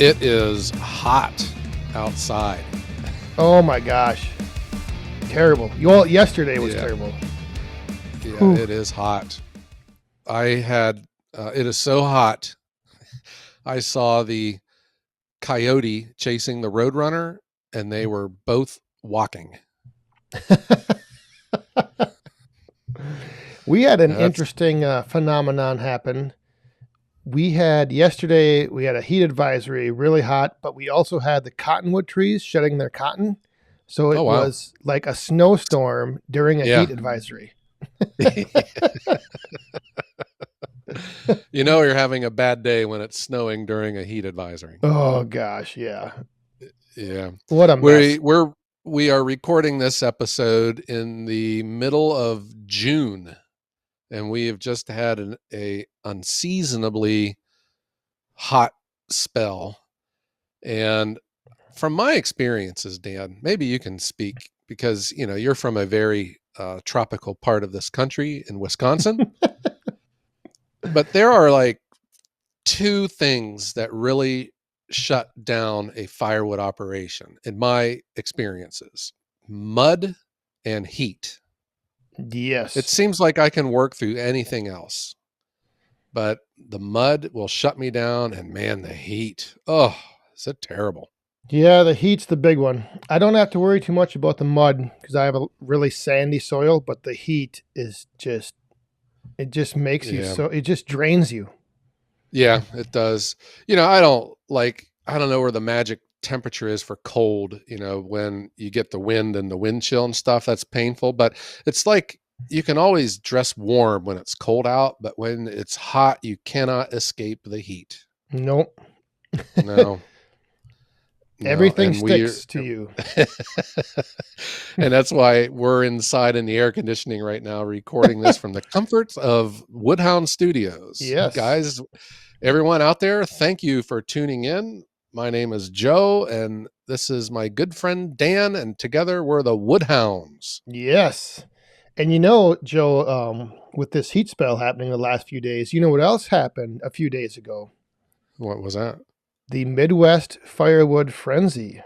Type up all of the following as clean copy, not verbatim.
It is hot outside. Oh my gosh. Terrible. Well, yesterday was terrible. Yeah, it is hot. It is so hot. I saw the coyote chasing the roadrunner, and they were both walking. We had an interesting phenomenon happen. Yesterday, we had a heat advisory, really hot, but we also had the cottonwood trees shedding their cotton. So it was like a snowstorm during a heat advisory. You know you're having a bad day when it's snowing during a heat advisory. Oh gosh, yeah. Yeah. What a mess. We are recording this episode in the middle of June, and we have just had an unseasonably hot spell. And from my experiences, Dan, maybe you can speak because, you know, you're from a very tropical part of this country in Wisconsin. But there are like two things that really shut down a firewood operation in my experiences: mud and heat. Yes. It seems like I can work through anything else, but the mud will shut me down, and man, the heat. Oh, is it terrible? Yeah, the heat's the big one. I don't have to worry too much about the mud because I have a really sandy soil, but the heat is it just makes you it just drains you. Yeah, it does. You know, I don't know where the magic temperature is for cold, you know, when you get the wind and the wind chill and stuff, that's painful, but it's like you can always dress warm when it's cold out, but when it's hot, you cannot escape the heat. Nope. No. Everything sticks to you. And that's why we're inside in the air conditioning right now, recording this from the comforts of Woodhound Studios. Yes. Guys, everyone out there, thank you for tuning in. My name is Joe, and this is my good friend Dan, and together we're the Woodhounds. Yes. And you know, Joe, with this heat spell happening the last few days, you know what else happened a few days ago? What was that? The Midwest Firewood Frenzy.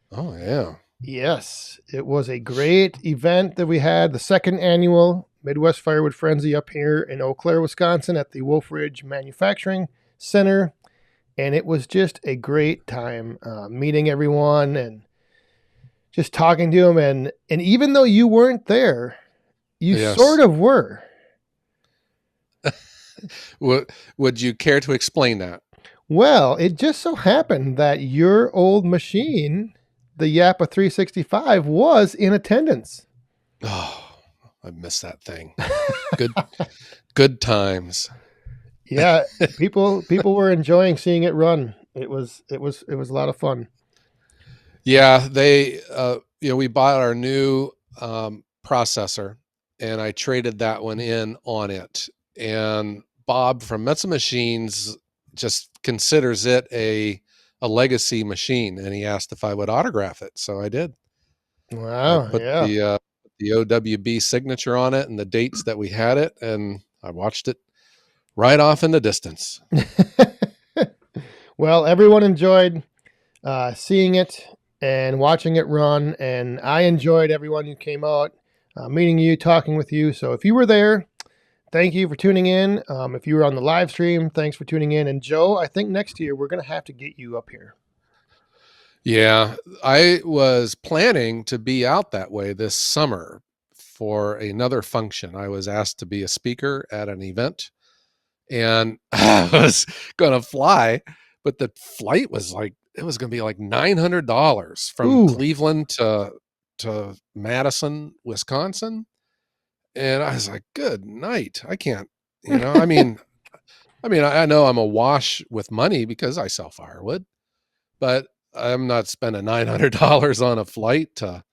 Oh, yeah. Yes. It was a great event that we had, the second annual Midwest Firewood Frenzy up here in Eau Claire, Wisconsin at the Wolf Ridge Manufacturing Center. And it was just a great time meeting everyone and just talking to them. And even though you weren't there, you sort of were. Would you care to explain that? Well, it just so happened that your old machine, the Yappa 365, was in attendance. Oh, I miss that thing. Good times. Yeah, people were enjoying seeing it run. It was a lot of fun. Yeah, we bought our new processor, and I traded that one in on it. And Bob from Metza Machines just considers it a legacy machine, and he asked if I would autograph it, so I did. Wow! I put the OWB signature on it and the dates that we had it, and I watched it right off in the distance. Well, everyone enjoyed seeing it and watching it run, and I enjoyed everyone who came out, meeting you, talking with you. So if you were there, thank you for tuning in. If you were on the live stream, thanks for tuning in. And Joe, I think next year we're going to have to get you up here. Yeah, I was planning to be out that way this summer for another function. I was asked to be a speaker at an event, and I was going to fly, but the flight was like, it was going to be like $900 from Cleveland to Madison, Wisconsin. And I was like, good night. I can't, you know, I mean, I know I'm awash with money because I sell firewood, but I'm not spending $900 on a flight to,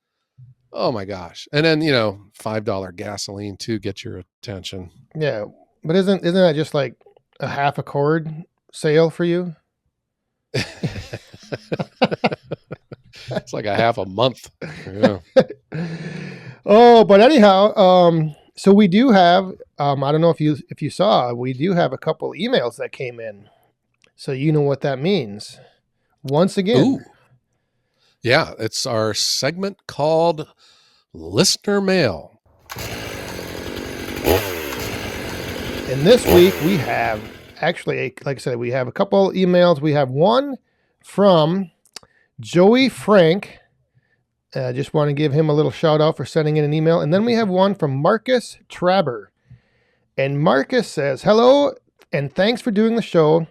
oh my gosh. And then, you know, $5 gasoline to get your attention. Yeah. But isn't that just like a half a cord sale for you? It's like a half a month. Yeah. Oh, but anyhow, so we do have, I don't know if you saw, we do have a couple emails that came in. So you know what that means. once again. Ooh, yeah, it's our segment called Listener Mail. And this week we have actually, like I said, we have a couple emails. We have one from Joey Frank. Just want to give him a little shout out for sending in an email. And then we have one from Marcus Traber. And Marcus says, "Hello, and thanks for doing the show.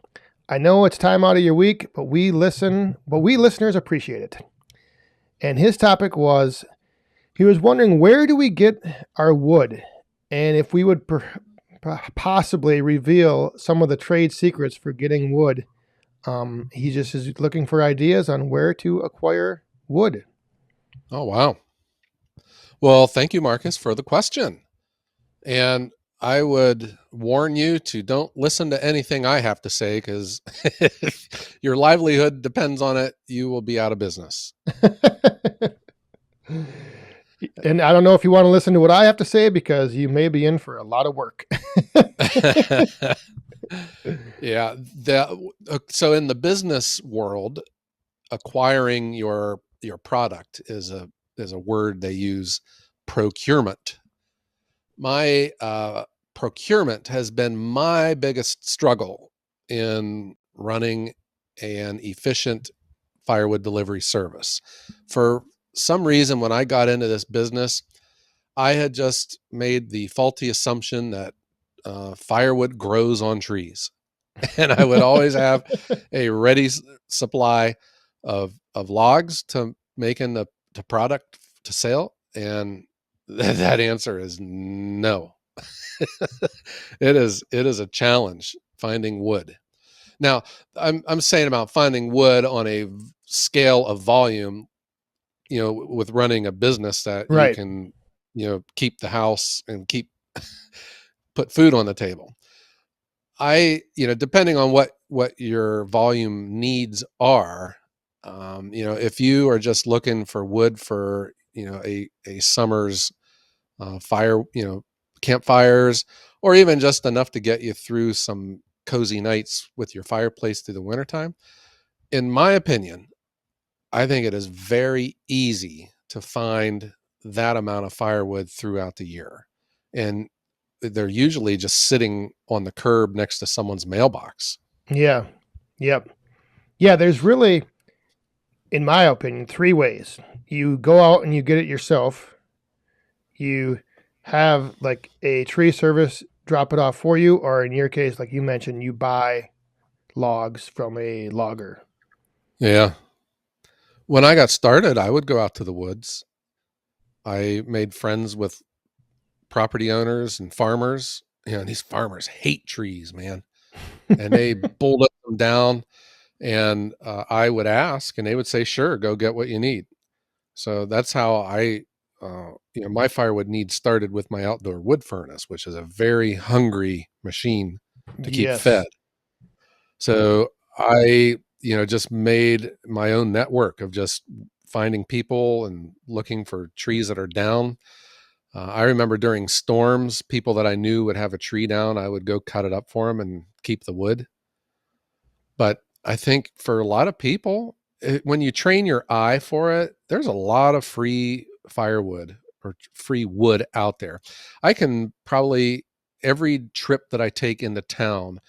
I know it's time out of your week, but we listeners appreciate it." And his topic was, he was wondering, where do we get our wood? And if we would possibly reveal some of the trade secrets for getting wood. He just is looking for ideas on where to acquire wood. Oh, wow. Well, thank you, Marcus, for the question. And I would warn you to don't listen to anything I have to say, because if your livelihood depends on it, you will be out of business. And I don't know if you want to listen to what I have to say, because you may be in for a lot of work. Yeah. So in the business world, acquiring your product is a word they use, procurement. My procurement has been my biggest struggle in running an efficient firewood delivery service. For some reason, when I got into this business, I had just made the faulty assumption that firewood grows on trees, and I would always have a ready supply of logs to make in the product to sale. And that answer is no. It is a challenge finding wood. Now, I'm saying about finding wood on a scale of volume, with running a business that you Right. can, keep the house and put food on the table. Depending on what your volume needs are, if you are just looking for wood for, a summer's fire, campfires, or even just enough to get you through some cozy nights with your fireplace through the wintertime. In my opinion, I think it is very easy to find that amount of firewood throughout the year. And they're usually just sitting on the curb next to someone's mailbox. Yeah. Yep. Yeah. There's really, in my opinion, three ways. You go out and you get it yourself. You have like a tree service drop it off for you, or in your case, like you mentioned, you buy logs from a logger. Yeah. When I got started, I would go out to the woods. I made friends with property owners and farmers. These farmers hate trees, man, and they bulldoze them down. And I would ask, and they would say, "Sure, go get what you need." So that's how my firewood needs started with my outdoor wood furnace, which is a very hungry machine to keep fed. Yes. So I, just made my own network of just finding people and looking for trees that are down. I remember during storms, people that I knew would have a tree down, I would go cut it up for them and keep the wood. But I think for a lot of people, when you train your eye for it, there's a lot of free firewood or free wood out there. I can probably, every trip that I take into town,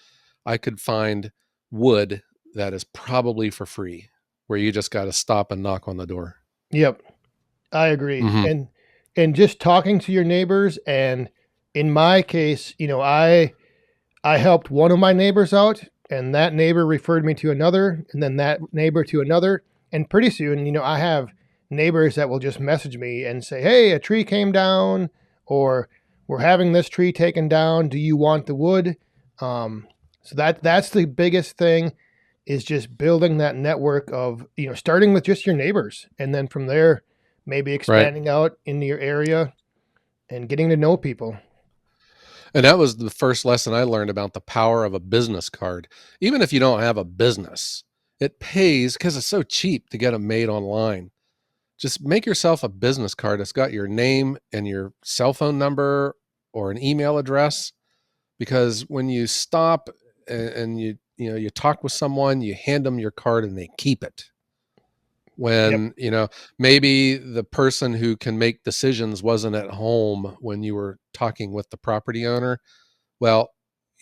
I could find wood that is probably for free, where you just got to stop and knock on the door. Yep. I agree. Hmm. And just talking to your neighbors, and in my case, I helped one of my neighbors out, and that neighbor referred me to another, and then that neighbor to another. And pretty soon, I have neighbors that will just message me and say, "Hey, a tree came down," or "We're having this tree taken down. Do you want the wood?" So that's the biggest thing, is just building that network of, starting with just your neighbors, and then from there, maybe Right. expanding out into your area and getting to know people. And that was the first lesson I learned about the power of a business card. Even if you don't have a business, it pays because it's so cheap to get them made online. Just make yourself a business card that's got your name and your cell phone number or an email address, because when you stop and you talk with someone, you hand them your card and they keep it. Yep. When, maybe the person who can make decisions wasn't at home when you were talking with the property owner. Well,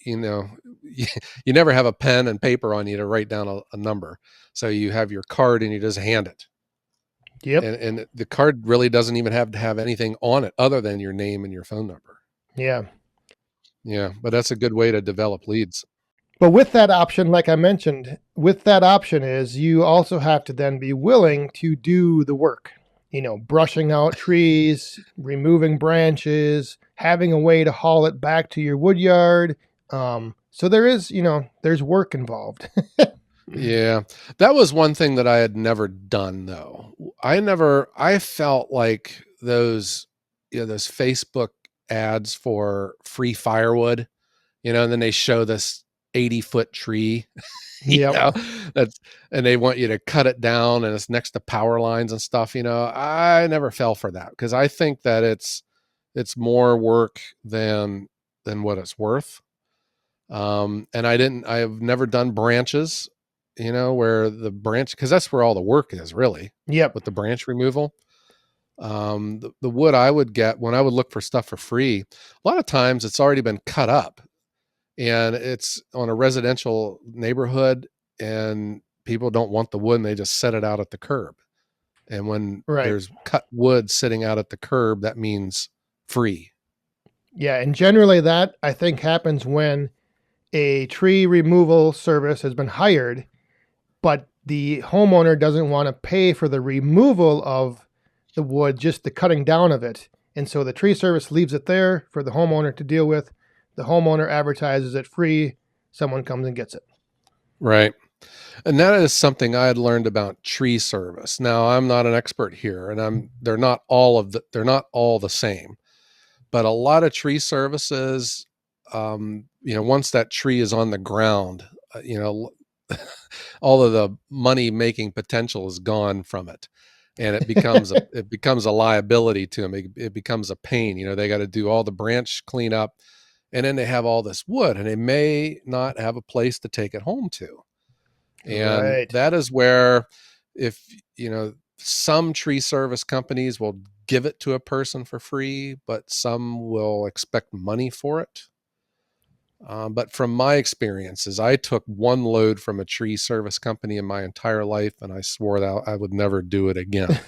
you know, you never have a pen and paper on you to write down a number. So you have your card and you just hand it. Yep. And the card really doesn't even have to have anything on it other than your name and your phone number. Yeah. Yeah, but that's a good way to develop leads. But with that option, like I mentioned, with that option is you also have to then be willing to do the work. Brushing out trees, removing branches, having a way to haul it back to your wood yard. So there is, there's work involved. Yeah. That was one thing that I had never done though. I felt like those Facebook ads for free firewood, and then they show this 80-foot tree, you Yep. know, that's, and they want you to cut it down and it's next to power lines and stuff, I never fell for that because I think that it's more work than what it's worth. And I've never done branches, where the branch, because that's where all the work is really Yep. with the branch removal. The wood I would get when I would look for stuff for free, a lot of times it's already been cut up and it's on a residential neighborhood and people don't want the wood and they just set it out at the curb. And when Right. there's cut wood sitting out at the curb, that means free. Yeah. And generally, that I think happens when a tree removal service has been hired, but the homeowner doesn't want to pay for the removal of the wood, just the cutting down of it. And so the tree service leaves it there for the homeowner to deal with. The homeowner advertises it free. Someone comes and gets it. Right. And that is something I had learned about tree service. Now I'm not an expert here and they're not all the same, but a lot of tree services, once that tree is on the ground, all of the money making potential is gone from it. And it becomes a liability to them. It becomes a pain. They got to do all the branch cleanup and then they have all this wood and they may not have a place to take it home to. And Right. that is where, if, some tree service companies will give it to a person for free, but some will expect money for it. But from my experiences, I took one load from a tree service company in my entire life, and I swore that I would never do it again.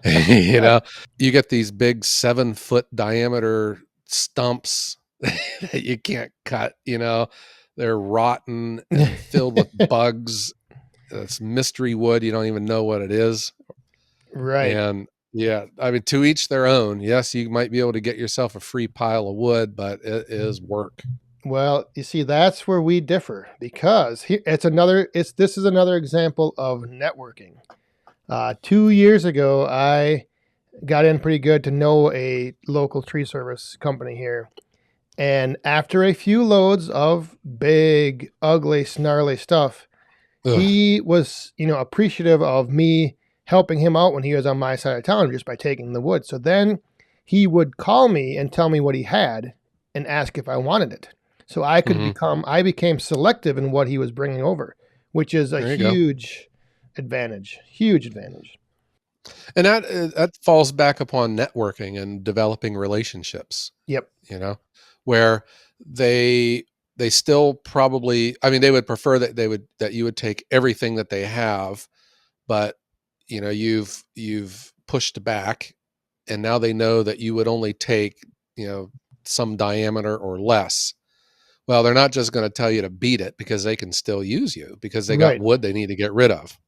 you know, you get these big 7-foot diameter stumps that you can't cut, they're rotten and filled with bugs. It's mystery wood. You don't even know what it is. Right. And yeah, I mean, to each their own. Yes, you might be able to get yourself a free pile of wood, but it is work. Well, you see, that's where we differ because this is another example of networking. 2 years ago, I got in pretty good to know a local tree service company here. And after a few loads of big, ugly, snarly stuff, Ugh. he was, appreciative of me helping him out when he was on my side of town just by taking the wood. So then he would call me and tell me what he had and ask if I wanted it. So Mm-hmm. I became selective in what he was bringing over, which is a There you go. huge advantage. Huge advantage. And that falls back upon networking and developing relationships. Yep. Where they still probably, I mean, they would prefer that you would take everything that they have, but you've pushed back, and now they know that you would only take some diameter or less. Well, they're not just going to tell you to beat it because they can still use you because they got Right. wood they need to get rid of.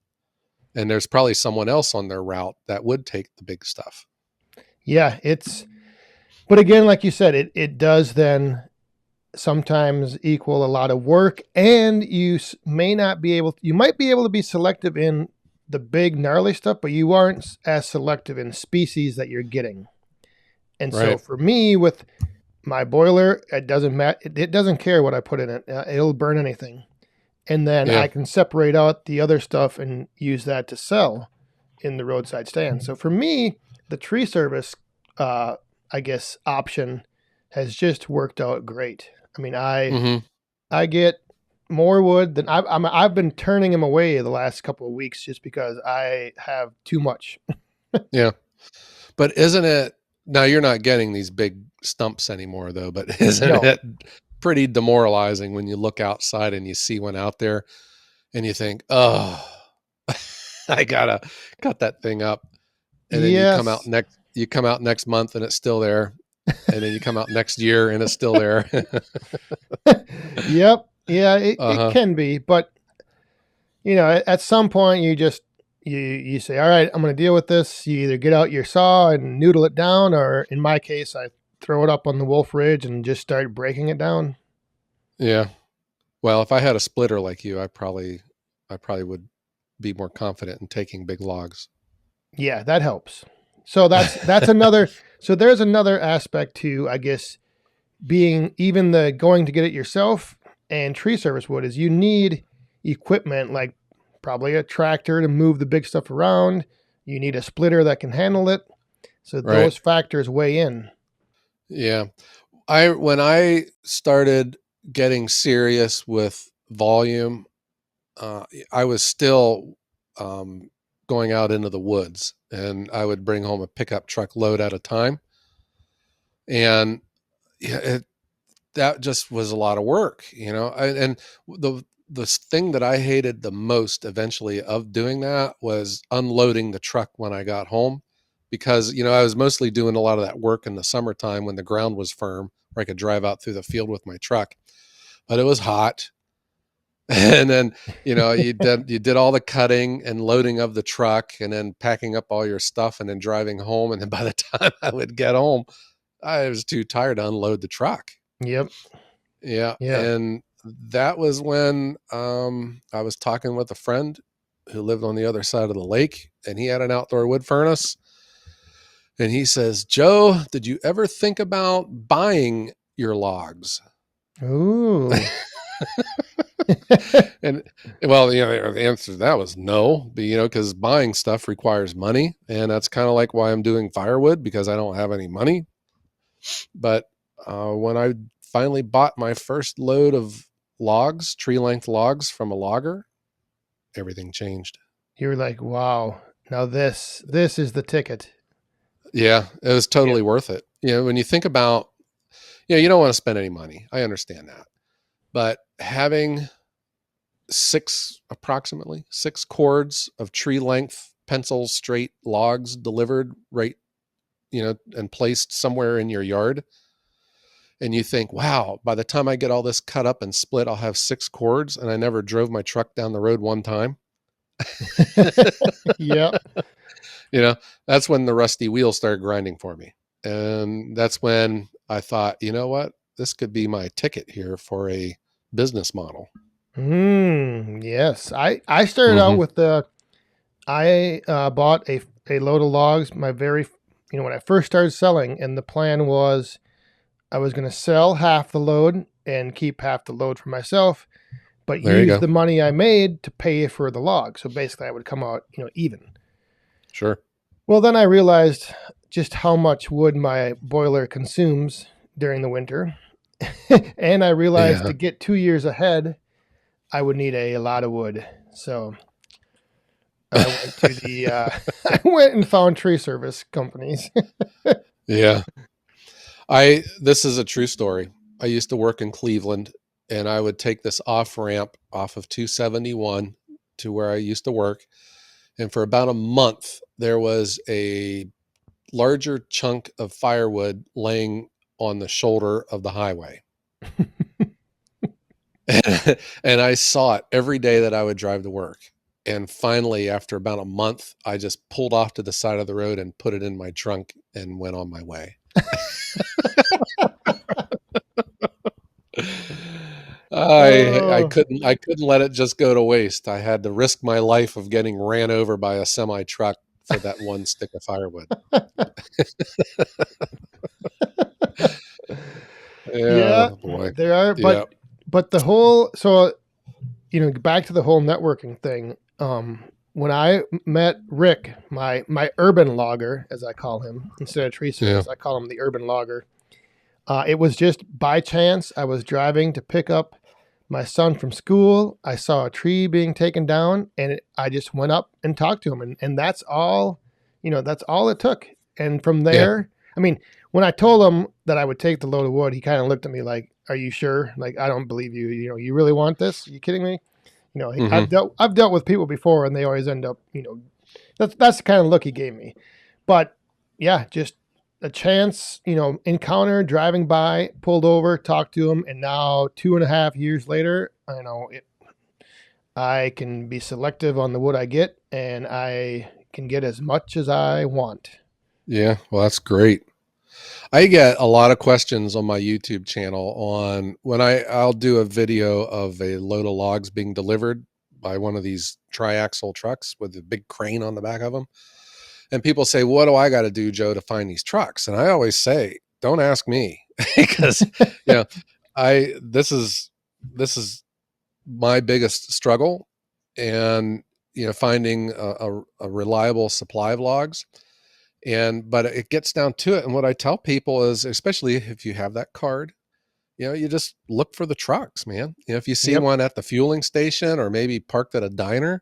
And there's probably someone else on their route that would take the big stuff. Yeah. But again, like you said, it does then sometimes equal a lot of work, and you might be able to be selective in the big gnarly stuff, but you aren't as selective in species that you're getting. And so Right. for me, with my boiler, it doesn't matter. It doesn't care what I put in it. It'll burn anything. And then Yeah. I can separate out the other stuff and use that to sell in the roadside stand. So for me, the tree service, I guess, option has just worked out great. I mean, Mm-hmm. I get more wood than I've been turning him away the last couple of weeks just because I have too much. Yeah. But isn't it now you're not getting these big stumps anymore though, but isn't No. it pretty demoralizing when you look outside and you see one out there and you think, "Oh, I gotta cut that thing up." And then Yes. you come out next month and it's still there. And then you come out next year and it's still there. Yep. Yeah, it Uh-huh. can be, but at some point you say, all right, I'm going to deal with this. You either get out your saw and noodle it down, or in my case, I throw it up on the Wolf Ridge and just start breaking it down. Yeah. Well, if I had a splitter like you, I probably would be more confident in taking big logs. Yeah, that helps. So that's another. So there's another aspect to, I guess, being even the going to get it yourself and tree service wood is you need equipment like probably a tractor to move the big stuff around. You need a splitter that can handle it. So Right. those factors weigh in. Yeah. I when I started getting serious with volume, I was still going out into the woods, and I would bring home a pickup truck load at a time, and yeah, that just was a lot of work, and the thing that I hated the most eventually of doing that was unloading the truck when I got home, because I was mostly doing a lot of that work in the summertime when the ground was firm, where I could drive out through the field with my truck, but it was hot. And then you did all the cutting and loading of the truck and then packing up all your stuff and then driving home, and then by the time I would get home I was too tired to unload the truck. Yep. Yeah, Yeah. and that was when I was talking with a friend who lived on the other side of the lake, and he had an outdoor wood furnace, and he says, "Joe, did you ever think about buying your logs?" Ooh. And well, the answer to that was no, but because buying stuff requires money, and that's kind of like why I'm doing firewood, because I don't have any money. But when I finally bought my first load of logs, tree length logs from a logger, everything changed. You're like, wow. Now this is the ticket. Yeah, it was Yeah. totally worth it. When you think about, you don't want to spend any money. I understand that. But having approximately six cords of tree length pencil straight logs delivered right, and placed somewhere in your yard, and you think, wow, by the time I get all this cut up and split, I'll have six cords, and I never drove my truck down the road one time. Yep. you know, that's when the rusty wheels started grinding for me. And that's when I thought, you know what? This could be my ticket here for a business model. Yes. I started out Mm-hmm. with the I bought a load of logs. My very when I first started selling, and the plan was I was going to sell half the load and keep half the load for myself, but There you use go. the money I made to pay for the log. So basically, I would come out even. Sure. Well, then I realized just how much wood my boiler consumes during the winter. And I realized Yeah. to get 2 years ahead, I would need a lot of wood. So I went to the I went and found tree service companies. Yeah. This is a true story. I used to work in Cleveland, and I would take this off ramp off of 271 to where I used to work. And for about a month, there was a larger chunk of firewood laying on the shoulder of the highway. And I saw it every day that I would drive to work. And finally, after about a month, I just pulled off to the side of the road and put it in my trunk and went on my way. I Oh, couldn't let it just go to waste. I had to risk my life of getting ran over by a semi truck for that one stick of firewood. yeah, Yeah, boy. there are, Yeah, but the whole so back to the whole networking thing. When I met Rick, my urban logger, as I call him, instead of tree yeah, service, I call him the urban logger. It was just by chance I was driving to pick up my son from school. I saw a tree being taken down, and I just went up and talked to him, and that's all. That's all it took. And from Yeah. there, I mean, when I told him that I would take the load of wood, he kind of looked at me like, "Are you sure? Like, I don't believe you. You really want this? Are you kidding me?" Hmm. I've dealt with people before, and they always end up. That's the kind of look he gave me. But yeah, just a chance, encounter, driving by, pulled over, talked to him, and now 2.5 years later, I can be selective on the wood I get, and I can get as much as I want. Yeah. Well, that's great. I get a lot of questions on my YouTube channel on when I'll do a video of a load of logs being delivered by one of these triaxle trucks with a big crane on the back of them. And people say, "What do I got to do, Joe, to find these trucks?" And I always say, "Don't ask me," because you know, I this is my biggest struggle, and finding a reliable supply of logs. And but it gets down to it, and what I tell people is, especially if you have that card, you just look for the trucks, man. If you see Yep. one at the fueling station or maybe parked at a diner,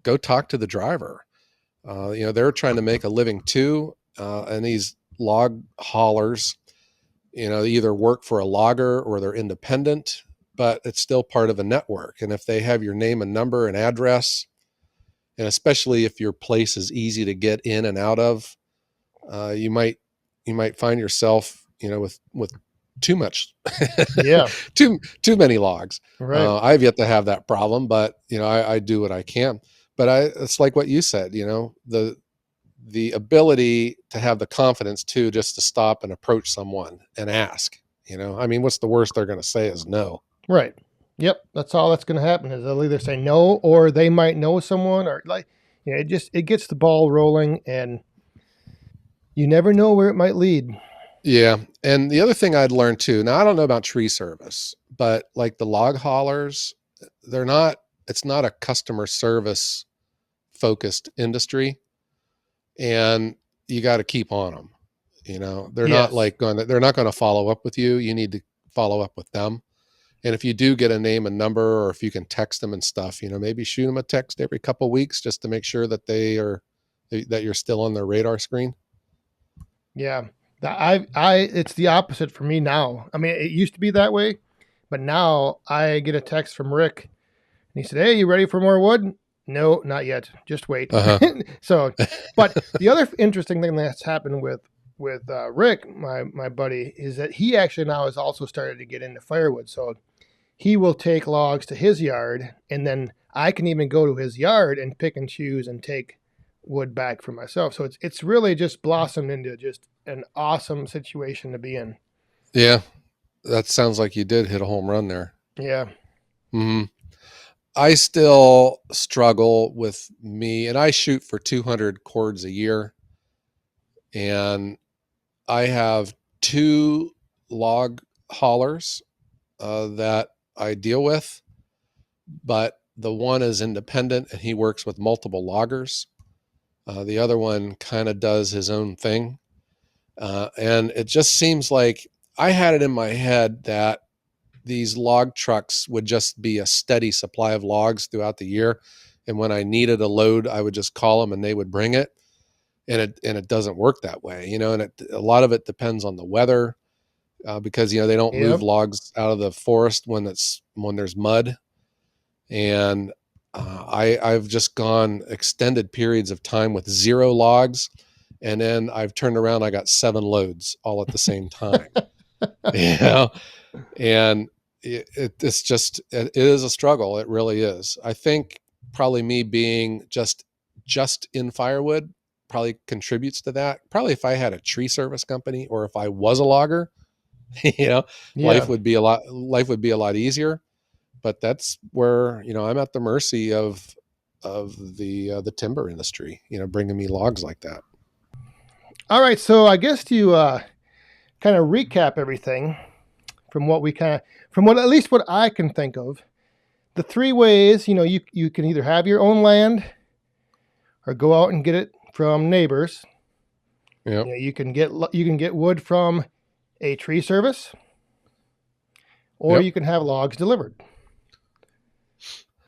go talk to the driver. They're trying to make a living too, and these log haulers, they either work for a logger or they're independent, but it's still part of a network. And if they have your name and number and address, and especially if your place is easy to get in and out of, you might find yourself, with too much, Yeah. too many logs. Right. I've yet to have that problem, but I do what I can. But it's like what you said, the ability to have the confidence too, just to stop and approach someone and ask. I mean, what's the worst they're going to say is no. Right. Yep. That's all that's going to happen is they'll either say no, or they might know someone, or like, it gets the ball rolling, and you never know where it might lead. Yeah. And the other thing I'd learned too, now I don't know about tree service, but like the log haulers, they're not, it's not a customer service focused industry, and you got to keep on them. They're not Yes. like they're not going to follow up with you. You need to follow up with them. And if you do get a name and number, or if you can text them and stuff, maybe shoot them a text every couple of weeks just to make sure that you're still on their radar screen. Yeah. It's the opposite for me now. I mean, it used to be that way, but now I get a text from Rick, and he said, "Hey, you ready for more wood?" No, not yet. Just wait. Uh So, huh. but the other interesting thing that's happened with Rick, my buddy, is that he actually now has also started to get into firewood. So he will take logs to his yard, and then I can even go to his yard and pick and choose and take wood back for myself. So it's really just blossomed into just an awesome situation to be in. Yeah, that sounds like you did hit a home run there. Yeah. Hmm. I still struggle with me, and I shoot for 200 cords a year, and I have two log haulers that I deal with, but the one is independent and he works with multiple loggers. The other one kind of does his own thing. And it just seems like I had it in my head that these log trucks would just be a steady supply of logs throughout the year. And when I needed a load, I would just call them and they would bring it. And it doesn't work that way, and a lot of it depends on the weather, because they don't move Yep. logs out of the forest when there's mud. And I've just gone extended periods of time with zero logs, and then I've turned around, I got 7 loads all at the same time. you know and it is a struggle. It really is. I think probably me being just in firewood probably contributes to that. Probably if I had a tree service company, or if I was a logger, you know Yeah. life would be a lot easier. But that's where I'm at the mercy of the timber industry, bringing me logs like that. All right. So I guess to kind of recap everything from what we kind of, from what at least what I can think of, the three ways, you can either have your own land or go out and get it from neighbors. Yeah. You can get wood from a tree service, or Yep. you can have logs delivered.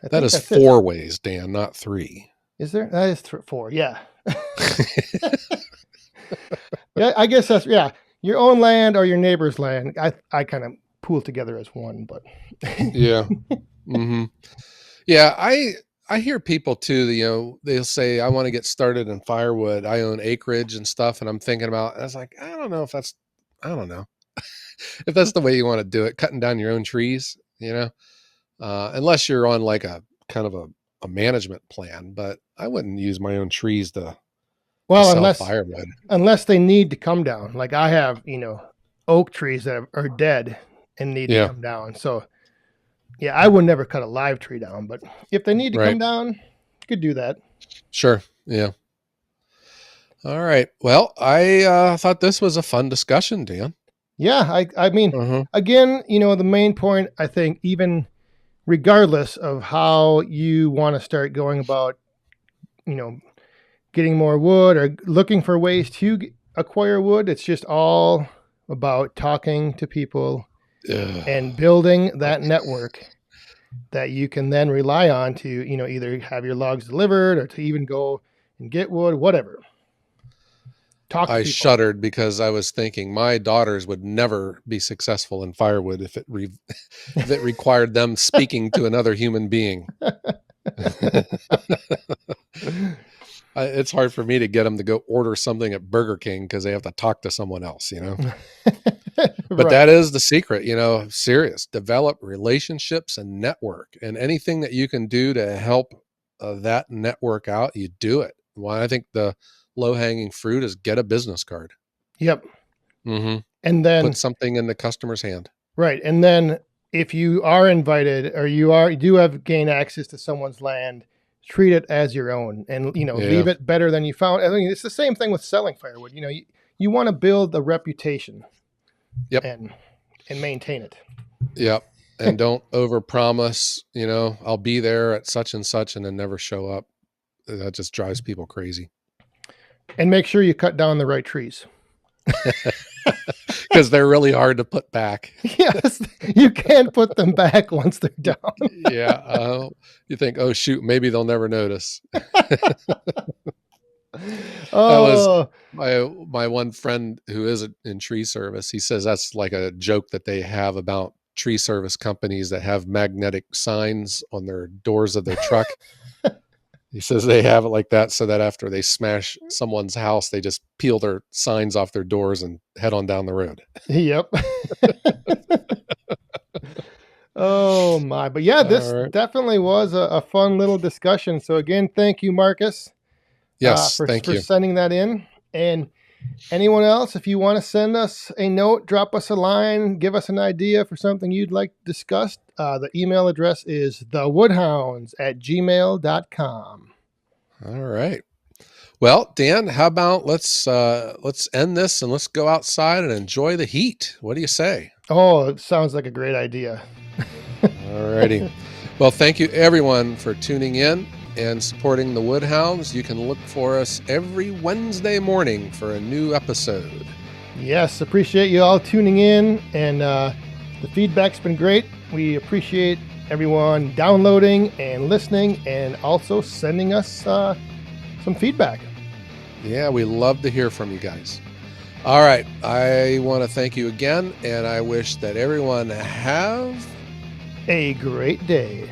I That think is that's it. 4 ways, Dan, not 3. Is there? That is 4. Yeah. Yeah, I guess that's, yeah. Your own land or your neighbor's land. I kind of pool together as one, but Yeah. Hmm. Yeah. I hear people too, they'll say, I want to get started in firewood. I own acreage and stuff. And I'm thinking about, I was like, I don't know if that's the way you want to do it, cutting down your own trees, unless you're on like a kind of a management plan, but I wouldn't use my own trees to well, sell unless firewood. unless they need to come down. Like I have, oak trees that are dead and need to Yeah. come down. So yeah, I would never cut a live tree down, but if they need to come Right. down, you could do that. Sure. Yeah. All right. Well, I thought this was a fun discussion, Dan. Yeah, I mean, Uh-huh. again, the main point, I think, even regardless of how you want to start going about, you know, getting more wood or looking for ways to acquire wood, it's just all about talking to people Ugh. and building that network that you can then rely on to, either have your logs delivered or to even go and get wood, whatever. Talk to I people. shuddered because I was thinking my daughters would never be successful in firewood if if it required them speaking to another human being. It's hard for me to get them to go order something at Burger King because they have to talk to someone else. But Right. that is the secret, serious. Develop relationships and network, and anything that you can do to help that network out, you do it. Well, I think the low hanging fruit is get a business card. Yep. Mm-hmm. And Put then, something in the customer's hand. right. And then if you are invited or you do have gain access to someone's land, treat it as your own and, Yeah. leave it better than you found. I mean, it's the same thing with selling firewood. You want to build a reputation Yep. and maintain it. Yep. And don't overpromise, I'll be there at such and such and then never show up. That just drives people crazy. And make sure you cut down the right trees. Because they're really hard to put back. Yes, you can't put them back once they're down. Yeah. You think, oh, shoot, maybe they'll never notice. That was Oh, my one friend who is in tree service. He says that's like a joke that they have about tree service companies that have magnetic signs on their doors of their truck. He says they have it like that so that after they smash someone's house, they just peel their signs off their doors and head on down the road. yep. Oh my. But yeah, this All right. definitely was a fun little discussion. So again, thank you, Marcus, Yes, for thank you. sending that in. And anyone else, if you want to send us a note, drop us a line, give us an idea for something you'd like discussed, the email address is thewoodhounds@gmail.com. All right. Well, Dan, how about let's end this and let's go outside and enjoy the heat. What do you say? Oh, it sounds like a great idea. All righty. Well, thank you everyone for tuning in and supporting the Woodhounds. You can look for us every Wednesday morning for a new episode. Yes, appreciate you all tuning in, and the feedback's been great. We appreciate everyone downloading and listening and also sending us some feedback. Yeah, we love to hear from you guys. All right. I want to thank you again, and I wish that everyone have A great day.